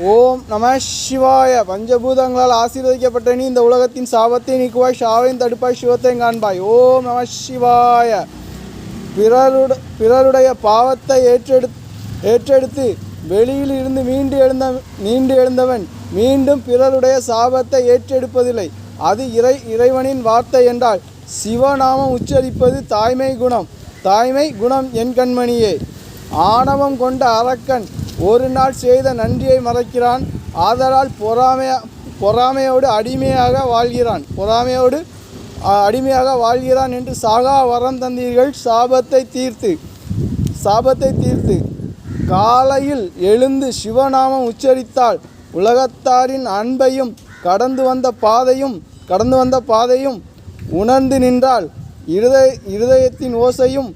ஓம் நம சிவாய. பஞ்சபூதங்களால் ஆசீர்வதிக்கப்பட்ட நீ இந்த உலகத்தின் சாபத்தை நீக்குவாய், சாவையும் தடுப்பாய், சிவத்தையும் காண்பாய். ஓம் நம சிவாய. பிறருடைய பாவத்தை ஏற்றெடுத்து வெளியில் இருந்து மீண்டு எழுந்தவன் மீண்டும் பிறருடைய சாபத்தை ஏற்றெடுப்பதில்லை. அது இறைவனின் வார்த்தை என்றால் சிவநாமம் உச்சரிப்பது தாய்மை குணம் என் கண்மணியே. ஆணவம் கொண்ட அரக்கன் ஒரு நாள் செய்த நன்றியை மறைக்கிறான். ஆதலால் பொறாமையோடு அடிமையாக வாழ்கிறான் என்று சாகா வரம் தந்தீர்கள். சாபத்தை தீர்த்து காலையில் எழுந்து சிவநாமம் உச்சரித்தால் உலகத்தாரின் அன்பையும் கடந்து வந்த பாதையும் உணர்ந்து நின்றால் இருதயத்தின் ஓசையும்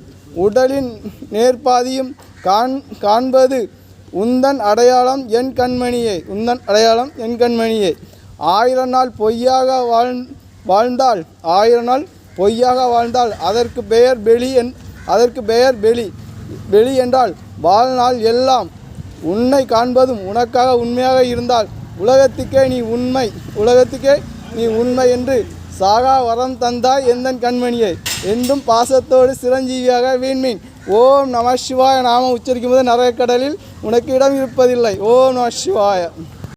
உடலின் நேர்பாதியும் காண்பது உந்தன் அடையாளம் என் கண்மணியே. 1000 நாள் வாழ்ந்தால் அதற்கு பெயர் வெளி என்றால் வாழ்நாள் எல்லாம் உன்னை காண்பதும் உனக்காக உண்மையாக இருந்தால் உலகத்துக்கே நீ உண்மை என்று சாகா வரம் தந்தாய் எந்தன் கண்மணியை. என்றும் பாசத்தோடு சிரஞ்சீவியாக வீண்மீன். ஓம் நம சிவாய. நாமம் உச்சரிக்கும் போது நரகக்கடலில் உனக்கு இடம் இருப்பதில்லை. ஓம் நம சிவாய.